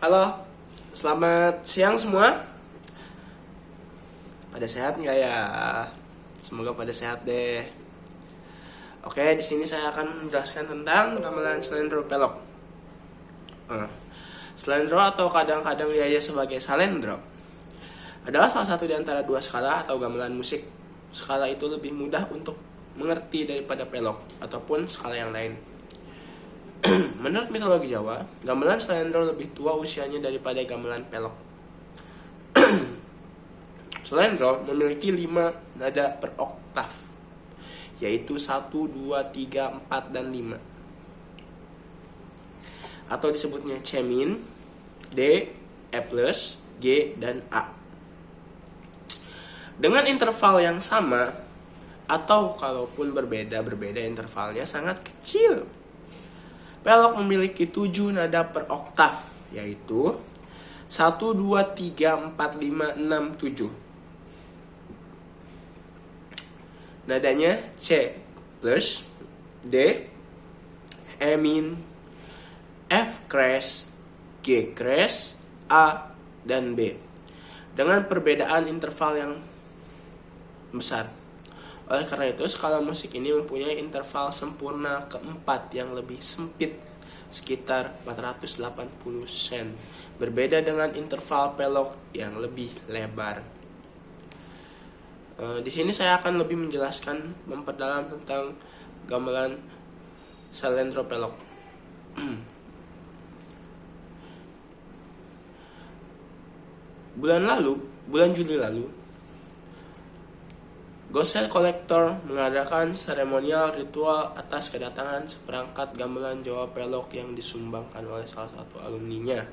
Halo, selamat siang semua. Pada sehat nggak ya? Semoga pada sehat deh. Oke, di sini saya akan menjelaskan tentang gamelan slendro pelok. Slendro atau kadang-kadang diajak sebagai salendro adalah salah satu di antara dua skala atau gamelan musik. Skala itu lebih mudah untuk mengerti daripada pelok ataupun skala yang lain. Menurut mitologi Jawa, gamelan slendro lebih tua usianya daripada gamelan pelok. Slendro memiliki 5 nada per oktav, yaitu 1, 2, 3, 4, dan 5. Atau disebutnya C min, D, E plus, G, dan A. Dengan interval yang sama, atau kalaupun berbeda intervalnya sangat kecil. Pelok memiliki 7 nada per oktav, yaitu 1, 2, 3, 4, 5, 6, 7. Nadanya C plus, D, E min, F crash, G crash, A, dan B. Dengan perbedaan interval yang besar. Oleh karena itu, skala musik ini mempunyai interval sempurna keempat yang lebih sempit, sekitar 480 sen. Berbeda dengan interval pelok yang lebih lebar. Di sini saya akan lebih menjelaskan, memperdalam tentang gamelan salendro pelok. Bulan Juli lalu, Gosel Kolektor mengadakan seremonial ritual atas kedatangan seperangkat gamelan Jawa pelok yang disumbangkan oleh salah satu alumninya.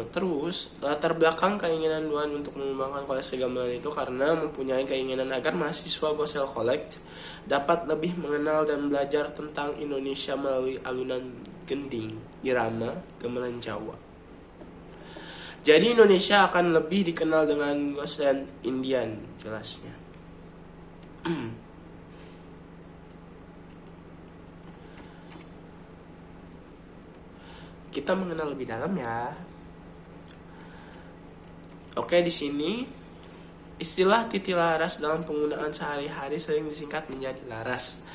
Terus, latar belakang keinginan Duan untuk mengembangkan koleksi gamelan itu karena mempunyai keinginan agar mahasiswa Gosel Collect dapat lebih mengenal dan belajar tentang Indonesia melalui alunan gending, irama, gamelan Jawa. Jadi Indonesia akan lebih dikenal dengan Goshen Indian, jelasnya. Kita mengenal lebih dalam ya. Oke, di sini istilah titi laras dalam penggunaan sehari-hari sering disingkat menjadi laras.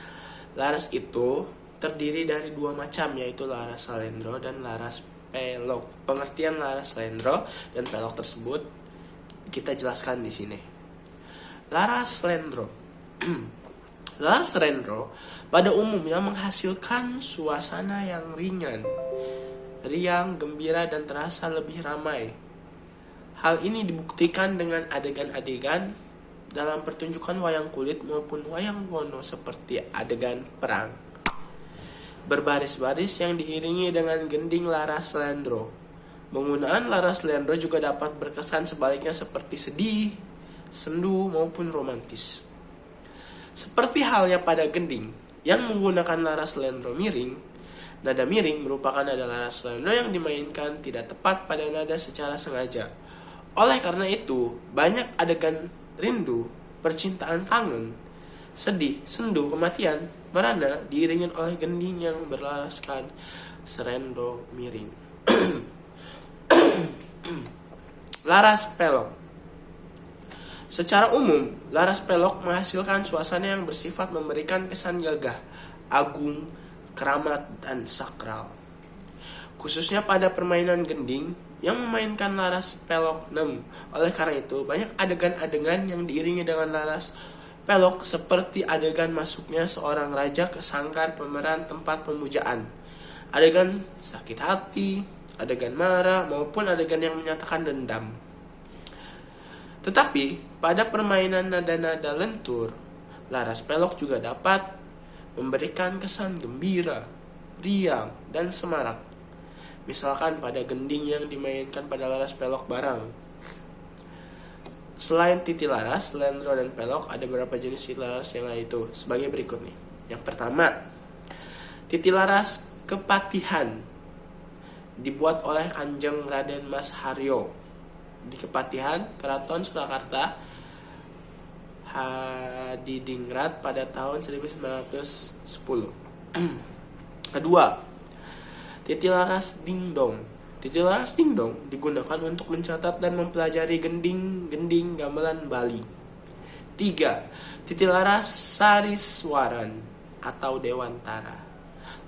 Laras itu terdiri dari 2 macam, yaitu laras salendro dan laras pelok. Pengertian laras slendro dan pelok tersebut kita jelaskan di sini. Laras slendro. Laras slendro pada umumnya menghasilkan suasana yang ringan, riang, gembira, dan terasa lebih ramai. Hal ini dibuktikan dengan adegan-adegan dalam pertunjukan wayang kulit maupun wayang wono seperti adegan perang berbaris-baris yang diiringi dengan gending laras slendro. Penggunaan laras slendro juga dapat berkesan sebaliknya seperti sedih, sendu, maupun romantis. Seperti halnya pada gending yang menggunakan laras slendro miring, nada miring merupakan nada laras slendro yang dimainkan tidak tepat pada nada secara sengaja. Oleh karena itu, banyak adegan rindu, percintaan kangen, sedih, sendu, kematian, merana diiringin oleh gending yang berlaraskan slendro miring. Laras pelok. Secara umum, laras pelok menghasilkan suasana yang bersifat memberikan kesan gagah, agung, keramat, dan sakral. Khususnya pada permainan gending yang memainkan laras pelok 6. Oleh karena itu, banyak adegan-adegan yang diiringi dengan laras pelok seperti adegan masuknya seorang raja ke sangkar pemeran tempat pemujaan, adegan sakit hati, adegan marah, maupun adegan yang menyatakan dendam. Tetapi pada permainan nada-nada lentur, laras pelok juga dapat memberikan kesan gembira, riang, dan semarak. Misalkan pada gending yang dimainkan pada laras pelok barang. Selain titi laras, slendro, dan pelok, ada beberapa jenis titi laras yang lain itu sebagai berikut nih. Yang pertama, titi laras Kepatihan dibuat oleh Kanjeng Raden Mas Haryo di Kepatihan, Keraton Surakarta, Hadiningrat pada tahun 1910. Kedua, Titilaras dingdong. Titilaras dingdong digunakan untuk mencatat dan mempelajari gending-gending gamelan Bali. 3. Titilaras sariswaran atau dewantara.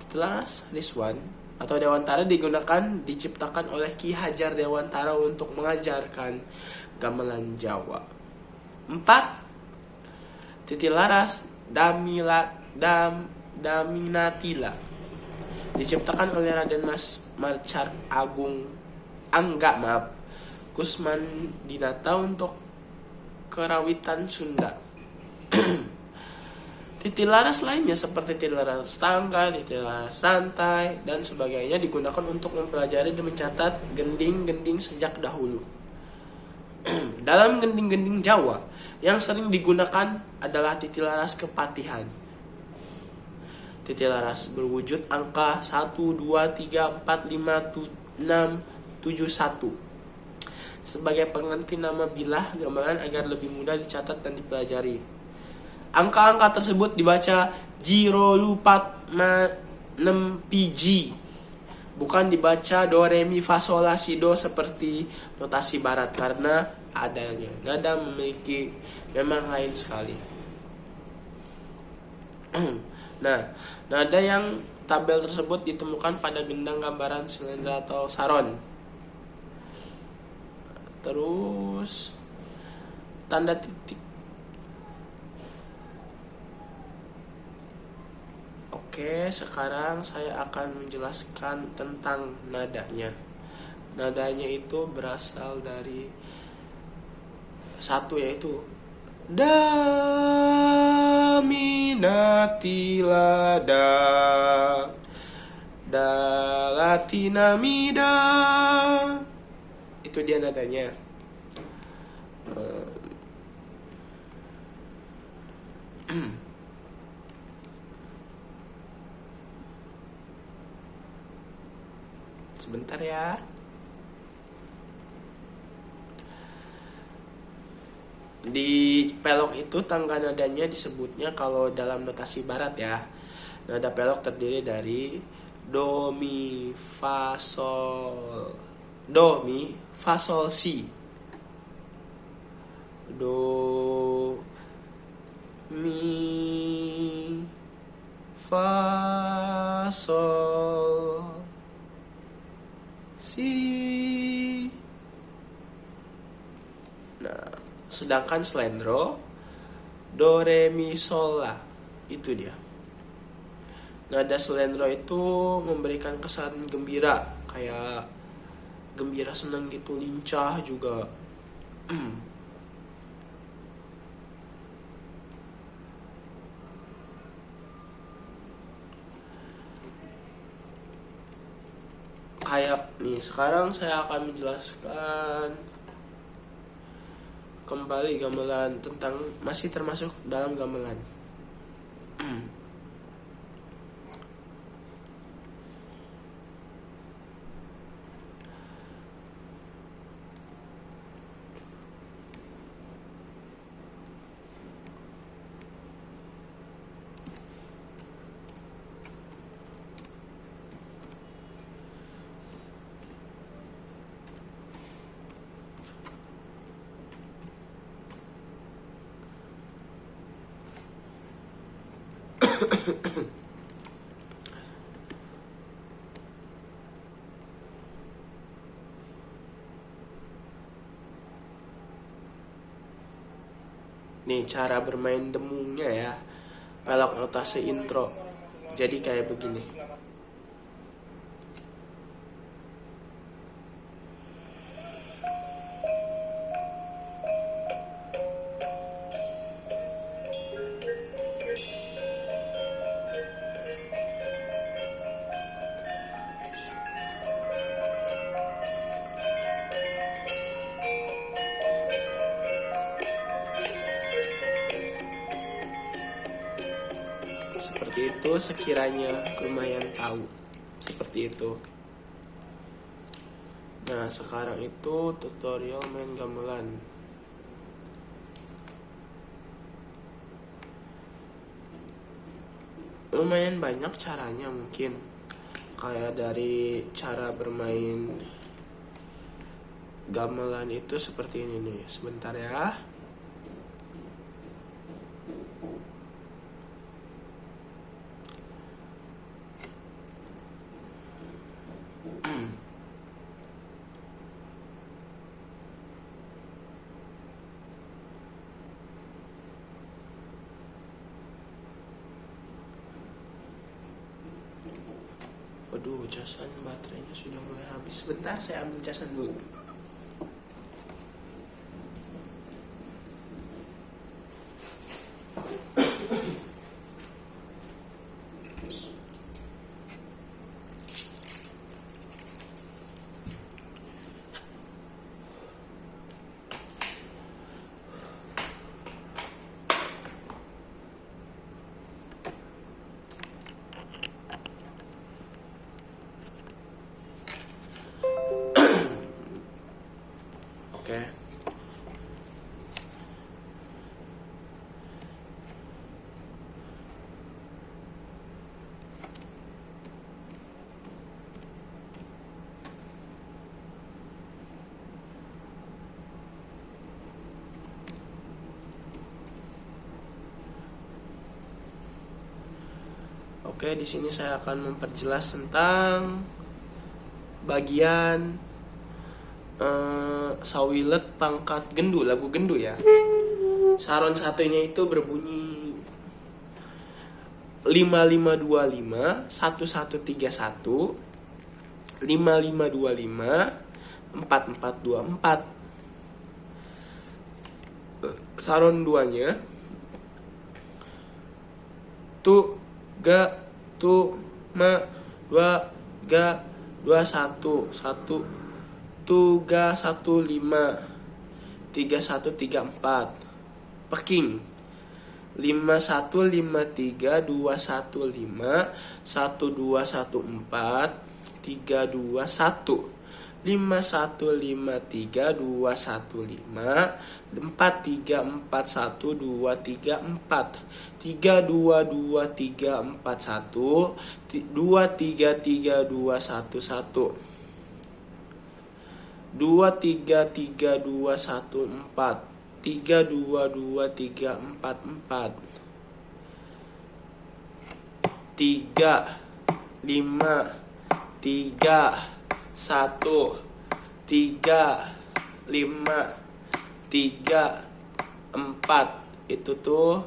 Titilaras sariswan atau dewantara diciptakan oleh Ki Hajar Dewantara untuk mengajarkan gamelan Jawa. 4. Titilaras Daminatila diciptakan oleh Raden Marcar Kusman Dinata untuk kerawitan Sunda. Titilaras lainnya seperti titilaras tangga, titilaras rantai, dan sebagainya digunakan untuk mempelajari dan mencatat gending-gending sejak dahulu. Dalam gending-gending Jawa, yang sering digunakan adalah titilaras kepatihan. Titilaras berwujud angka 1, 2, 3, 4, 5, 6, 7, 1 sebagai pengganti nama bilah gamelan agar lebih mudah dicatat dan dipelajari. Angka-angka tersebut dibaca Jiro Lupat 6 PG, bukan dibaca Do Re Mi Fa Sol La Si Do seperti notasi barat, karena adanya nada memiliki memang lain sekali. Nah, nada yang tabel tersebut ditemukan pada gendang gambaran silinder atau saron. Terus tanda titik. Oke, sekarang saya akan menjelaskan tentang nadanya. Nadanya itu berasal dari satu, yaitu Daminatilada Dalatinamida. Itu dia nadanya. Sebentar ya. Di pelok itu tangga nadanya disebutnya, kalau dalam notasi barat ya, nada pelok terdiri dari Do, Mi, Fa, Sol. Do, Mi, Fa, Sol, Si. Do, Mi, Fa, Sol, Si. Nah, sedangkan slendro Do, Re, Mi, Sol, La. Itu dia. Nada slendro itu memberikan kesan gembira, kayak gembira, senang gitu, lincah juga. Kayak nih, sekarang saya akan menjelaskan kembali gamelan, tentang masih termasuk dalam gamelan. Nih cara bermain demungnya ya, pelok notasi intro. Jadi kayak begini. Seperti itu, sekiranya lumayan tahu seperti itu. Nah, sekarang itu tutorial main gamelan. Lumayan banyak caranya mungkin. Kayak dari cara bermain gamelan itu seperti ini nih. Sebentar ya. Waduh, casan baterainya sudah mulai habis. Sebentar, saya ambil casan dulu. Oke. Oke, di sini saya akan memperjelas tentang bagian sawilet pangkat gendu, lagu gendu ya. Saron satunya itu berbunyi 5525 1131 5525 4424. Saron duanya tu ga tu ma dua ga 21 1 tuga 15 3134. Peking 5153 215 1214 321 5153 215 4341 234 322341 233211 233214 322344 3534. Itu tuh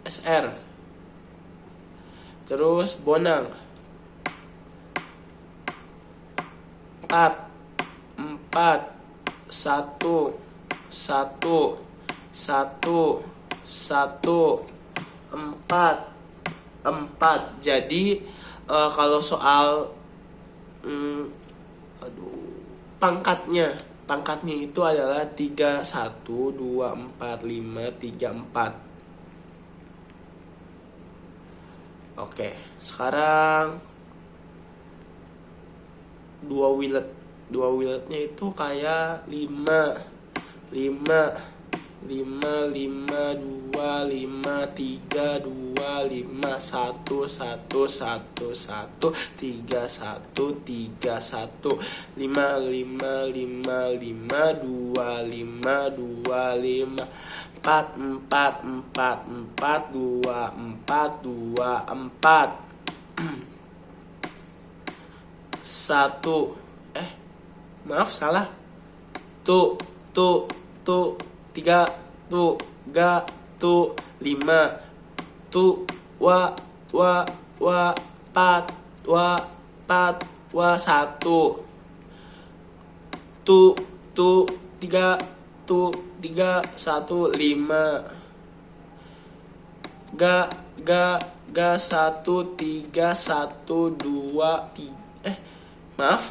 SR. Terus Bonang 4 1 1 1 1 4 4. Jadi kalau soal pangkatnya itu adalah 3 1 2 4 5 3 4. Oke, sekarang dua wiletnya itu kayak 5 5 5 5 2 5 3 2 5 1 1 1 1 1 3 1 3 1 5 5 5 5 2 5 2 5 4 4 4 2 4 2 4 satu maaf salah tu 3 tu ga tu 5 tu wa 4 wa 1 tu 3 tu 3 1 5 ga 1 3 1 2 maaf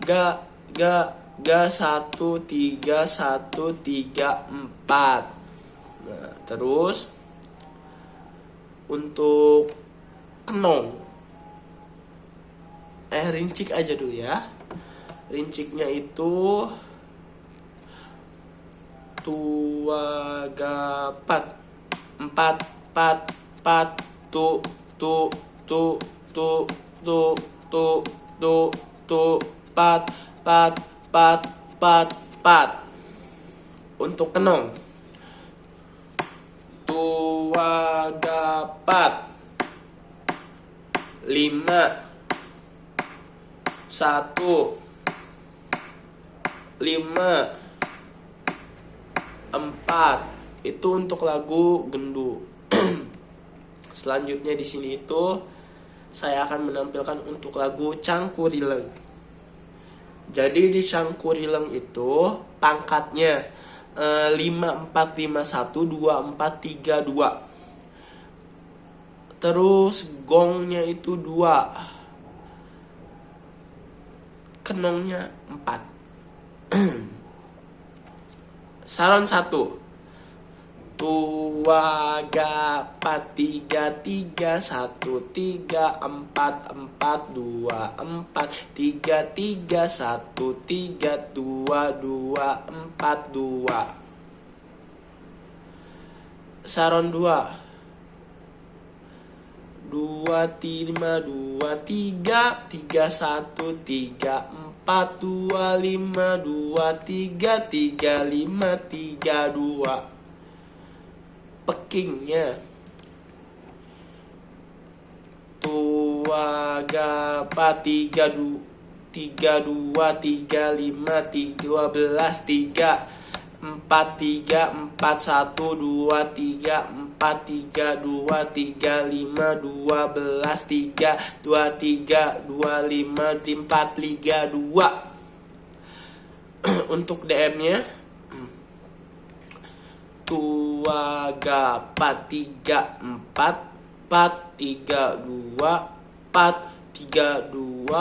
ga 1 3 1 3 4. Nah, terus untuk kenong rincik aja dulu ya. Rinciknya itu tua ga 4 pat pat tu tu tu tu tu tu tu tu pat pat pat pat pat. Untuk kenong, tua dapat 5 1 5 4. Itu untuk lagu Gendu. Selanjutnya di sini itu saya akan menampilkan untuk lagu Cangkurileng. Jadi di Cangkurileng itu pangkatnya 5 4 5 1 2 4 3 2. Terus gongnya itu 2. Kenongnya 4. Saron 1. Tua gapat 3 3 1 3 4 4 2 4 3 3 1 3 2 2 4 2. Saron 2. 2 5 2 3 3 1 3 4 2 5 2 3 3 5 3 2. Pekingnya tua gapat 3 2 3 5 3 12 3 4 3 4 1 2 3 4 3 2 3 5 2 4 3 2 4 3 2 3 5 2. Untuk DM-nya tua gapat 3 4 4 3 2 4 3 2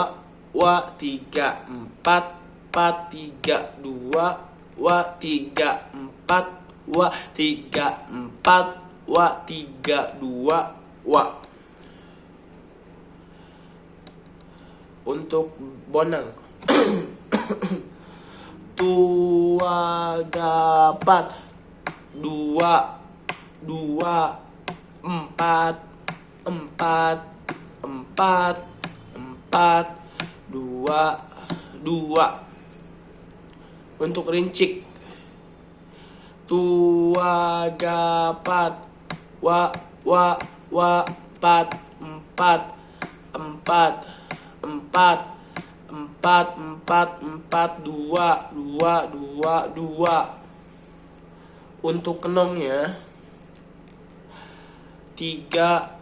wa 3 4 4 3 2 wa 3 4 wa 3 4 wa 3 2 wa. Untuk Bonang tua gapat 2 2 4 4 4 4 2 2. Untuk Rincik tua gapat wa 4 4 4 4 4 2 2 2. Untuk kenongnya 3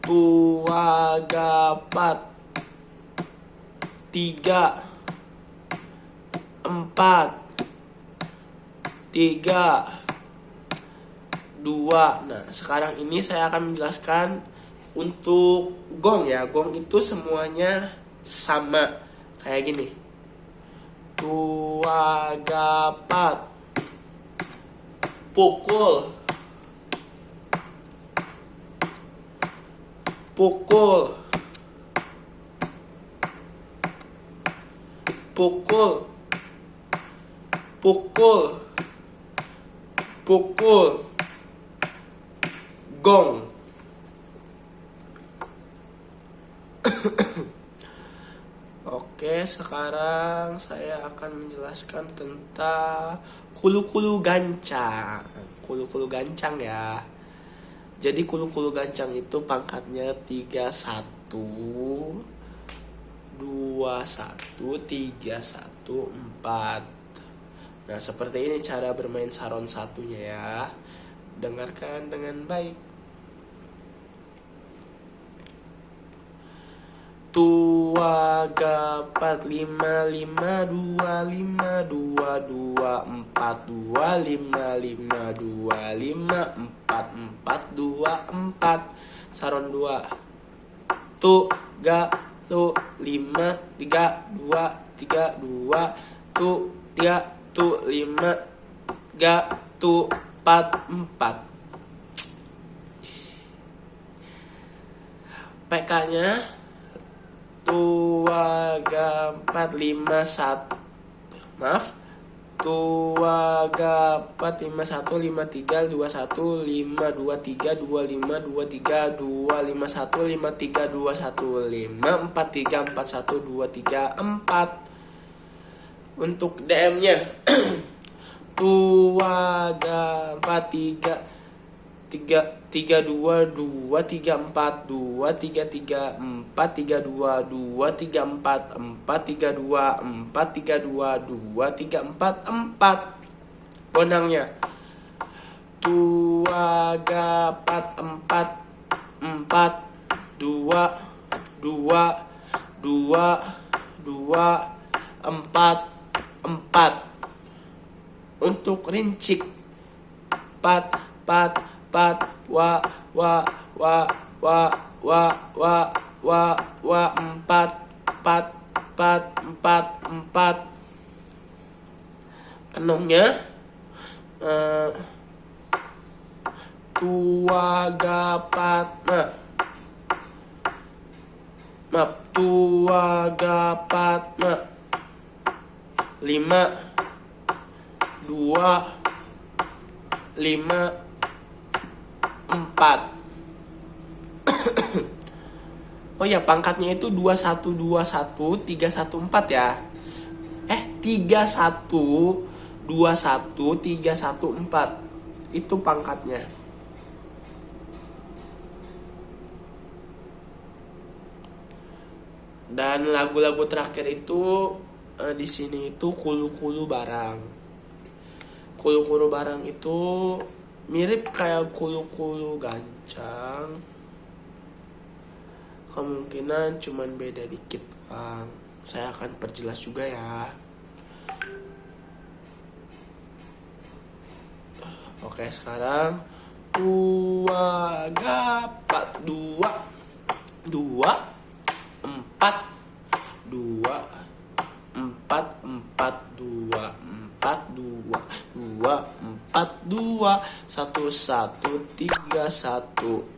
tua gapat 3 4 3 2. Nah, sekarang ini saya akan menjelaskan untuk gong ya. Gong itu semuanya sama kayak gini. Tua gapat pukul pukul pukul pukul pukul gong. Oke, sekarang saya akan menjelaskan tentang kulu-kulu gancang. Kulu-kulu gancang ya. Jadi kulu-kulu gancang itu pangkatnya 3 1 2 1 3 1 4. Nah, seperti ini cara bermain saron satunya ya. Dengarkan dengan baik. Tua gapat 5 5 2 5 2 2 4 2 5 5 2 5 4 4 2 4. Saron 2. Tu ga tu 5 3 2 3 2 tu 3 tu 5 ga tu 4 4. PK-nya tua gapat 5 1 maaf Tua gapat 51 53 21 5 23 25 23 251 53 21 5 43 41 23 4. Untuk DM-nya Tua gapat 3 2 2 3 4 2 3 3 4 3 2 2 3 4 4 3 2 4 3 2 2 3 4 4. Bonangnya Tua gapat 4 4 2 2 2 2 4 4. Untuk rincik 4 4 4 wa 4 4. Kenongnya tua gapat tua gapat 5 2 5 4. Oh ya, pangkatnya itu 2121 314 ya. 31 21 314. Itu pangkatnya. Dan lagu-lagu terakhir itu di sini itu kulu-kulu barang. Kulu-kulu barang itu mirip kayak kulu-kulu gancang. Kemungkinan cuman beda dikit doang. Saya akan perjelas juga ya. Oke, sekarang tua gapat 2 4 2 4 4 2 4 2 2 4 2 1 1 3 1.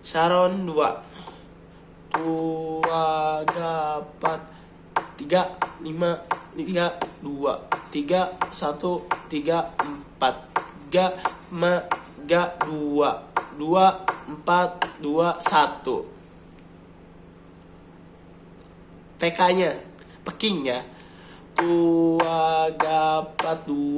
Saron 2 tua gapat 3 5 3 2 3 1 3 4 3 2 2 4 2 1. PK-nya peking ya. Tua gapat 2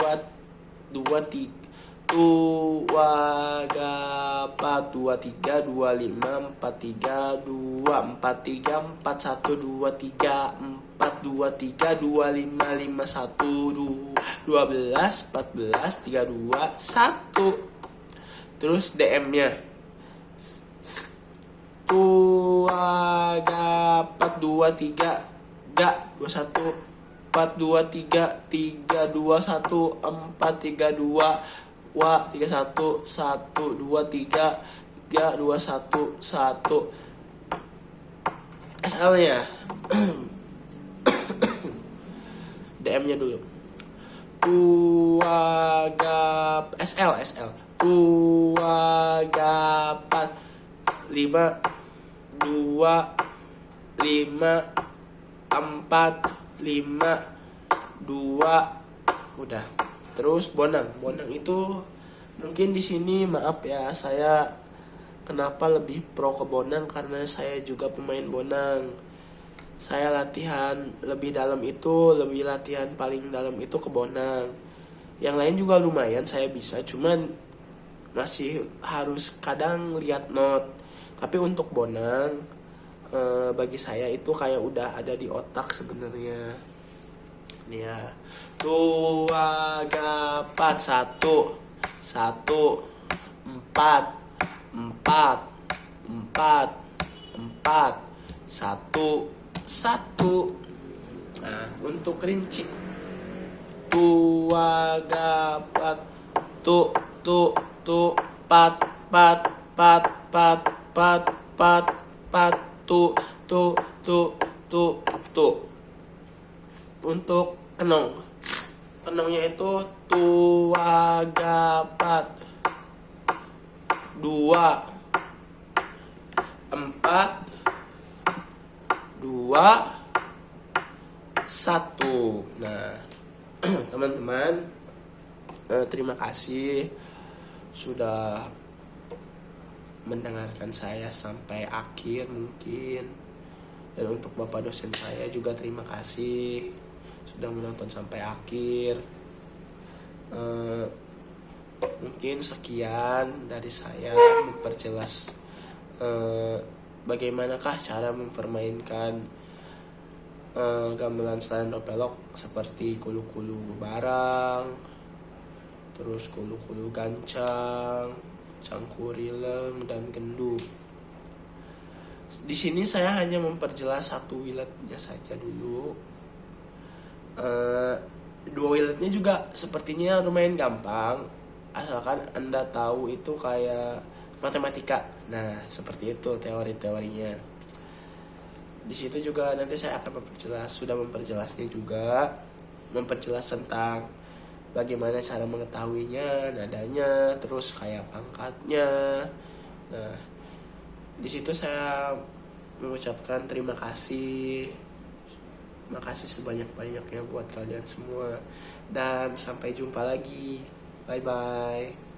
2 3 tua gapat 2 3 2 5 4 3 2 4 3 4 1 2 3 4 2 3 2 5 5 1 12 14 32 1. Terus DM-nya tua gapat 2 3 gak 21 4 2 3 3 2 1 4 3 2 wa 31 1 2 3 3 2 1 1. SL-nya DM-nya dulu. Tua gap SL tua gapat 5 2 5 4 5 2. Udah. Terus bonang itu mungkin di sini maaf ya, saya kenapa lebih pro ke bonang karena saya juga pemain bonang. Saya latihan lebih dalam itu, lebih latihan paling dalam itu ke bonang. Yang lain juga lumayan saya bisa, cuman masih harus kadang lihat not. Tapi untuk bonang bagi saya itu kayak udah ada di otak sebenarnya. Ya, tua gapat 1 1 4 4 4 4 1 1. Nah, untuk rinci tua gapat 4 4 4 4 4. Untuk kenongnya itu tua gapat 2 4 2 1. Nah, teman-teman, terima kasih sudah mendengarkan saya sampai akhir mungkin. Dan untuk bapak dosen saya juga terima kasih sudah menonton sampai akhir. Mungkin sekian dari saya memperjelas bagaimanakah cara mempermainkan gamelan Slendro Pelok seperti kulu-kulu barang, terus kulu-kulu gancang, cangkurileng, dan genduk. Di sini saya hanya memperjelas satu wiletnya saja dulu. Dua wiletnya juga sepertinya lumayan gampang, asalkan Anda tahu itu kayak matematika. Nah, seperti itu teori-teorinya. Di situ juga nanti saya akan memperjelasnya juga, memperjelas tentang bagaimana cara mengetahuinya, nadanya, terus kayak pangkatnya. Nah, di situ saya mengucapkan terima kasih. Makasih sebanyak-banyaknya buat kalian semua. Dan sampai jumpa lagi. Bye-bye.